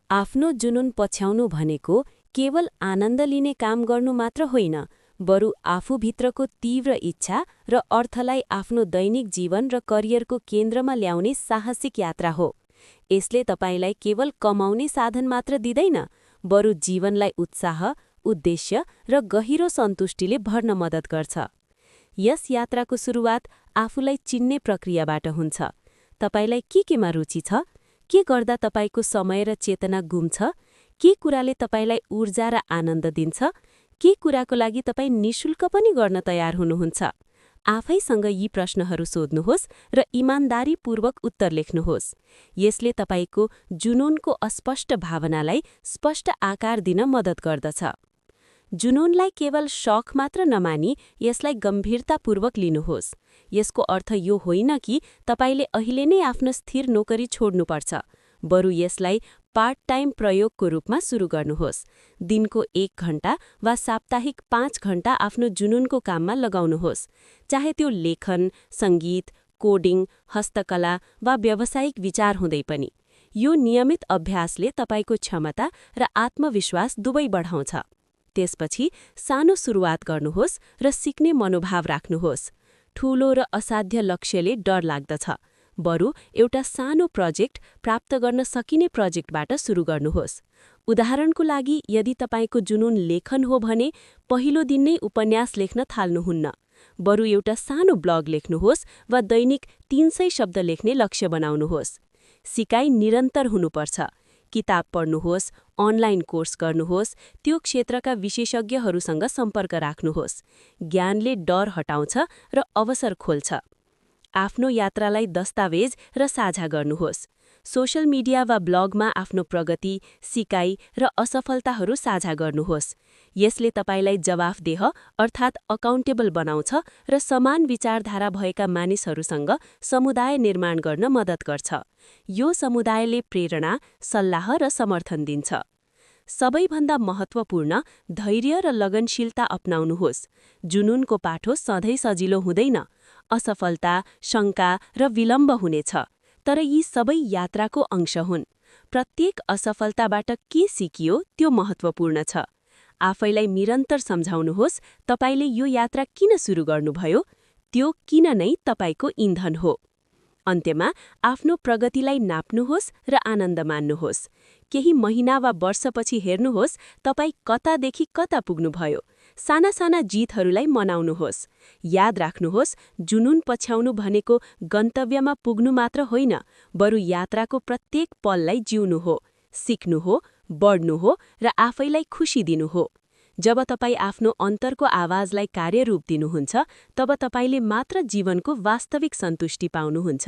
आफ्नो जुनून पछ्याउनु भनेको केवल आनन्द लिने काम गर्नु मात्र होइन, बरु आफूभित्रको तीव्र इच्छा र अर्थलाई आफ्नो दैनिक जीवन र करियरको केन्द्रमा ल्याउने साहसिक यात्रा हो। यसले तपाईलाई केवल कमाउने साधन मात्र दिँदैन, बरु जीवनलाई उत्साह, उद्देश्य र गहिरो सन्तुष्टिले भर्न मद्दत गर्छ। यस यात्राको सुरुवात आफूलाई चिन्ने प्रक्रियाबाट हुन्छ। तपाईलाई केमा रुचि छ? के गर्दा तपाईको समय र चेतना गुम्छ? के कुराले तपाईलाई ऊर्जा र आनन्द दिन्छ? के कुराको लागि तपाई निशुल्क पनि गर्न तयार हुनुहुन्छ? आफैसँग यी प्रश्नहरू सोध्नुहोस् र इमानदारीपूर्वक उत्तर लेख्नुहोस्। यसले तपाईको जुनूनको अस्पष्ट भावनालाई स्पष्ट आकार दिन मद्दत गर्दछ। जुनूनलाई केवल शौक मात्र नमानी यसलाई गम्भीरतापूर्वक लिनुहोस्। यसको अर्थ यो होइन कि तपाईले अहिले नै आफ्नो स्थिर नोकरी छोड्नुपर्छ, बरु यसलाई पार्ट टाइम प्रयोगको रूपमा सुरु गर्नुहोस्। दिनको 1 घण्टा वा साप्ताहिक 5 घण्टा आफ्नो जुनूनको काममा लगाउनुहोस्, चाहे त्यो लेखन, सङ्गीत, कोडिङ, हस्तकला वा व्यावसायिक विचार हुँदै पनि। यो नियमित अभ्यासले तपाईको क्षमता र आत्मविश्वास दुवै बढाउँछ। त्यसपछि सानो सुरुवात गर्नुहोस् र सिक्ने मनोभाव राख्नुहोस्। ठूलो र असाध्य लक्ष्यले डर लाग्दछ, बरु एउटा सानो प्रोजेक्ट, प्राप्त गर्न सकिने प्रोजेक्टबाट सुरु गर्नुहोस्। उदाहरणको लागि, यदि तपाईको जुनून लेखन हो भने पहिलो दिन नै उपन्यास लेख्न थाल्नुहुन्न, बरु एउटा सानो ब्लग लेख्नुहोस् वा दैनिक 300 शब्द लेख्ने लक्ष्य बनाउनुहोस्। सिकाइ निरन्तर हुनुपर्छ। किताब पढ्नुहोस्, अनलाइन कोर्स गर्नुहोस्, त्यो क्षेत्रका विशेषज्ञहरूसँग सम्पर्क राख्नुहोस्। ज्ञानले डर हटाउँछ र अवसर खोल्छ। आफ्नो यात्रालाई दस्तावेज र साझा गर्नुहोस्। सोशल मिडिया वा ब्लगमा आफ्नो प्रगति, सिकाइ र असफलताहरू साझा गर्नुहोस्। यसले तपाईलाई जवाफदेह अर्थात् अकाउन्टेबल बनाउँछ र समान विचारधारा भएका मानिसहरूसँग समुदाय निर्माण गर्न मद्दत गर्छ। यो समुदायले प्रेरणा, सल्लाह र समर्थन दिन्छ। सबैभन्दा महत्त्वपूर्ण, धैर्य र लगनशीलता अपनाउनुहोस्। जुनूनको पाठो सधैँ सजिलो हुँदैन। असफलता, शङ्का र विलम्ब हुनेछ, तर यी सबै यात्राको अंश हुन्। प्रत्येक असफलताबाट के सिकियो त्यो महत्त्वपूर्ण छ। आफैलाई निरन्तर सम्झाउनुहोस्, तपाईले यो यात्रा किन सुरु गर्नुभयो, त्यो किन नै तपाईको इन्धन हो। अन्त्यमा आफ्नो प्रगतिलाई नाप्नुहोस् र आनन्द मान्नुहोस्। केही महिना वा वर्षपछि हेर्नुहोस् तपाई कतादेखि कता पुग्नुभयो। साना साना जितहरूलाई मनाउनुहोस्। याद राख्नुहोस्, जुनून पछ्याउनु भनेको गन्तव्यमा पुग्नु मात्र होइन, बरु यात्राको प्रत्येक पललाई जिउनु हो, सिक्नु हो, बढ्नु हो र आफैलाई खुशी दिनु हो। जब तपाई आफ्नो अन्तरको आवाजलाई कार्यरूप दिनुहुन्छ, तब तपाईले मात्र जीवनको वास्तविक सन्तुष्टि पाउनुहुन्छ।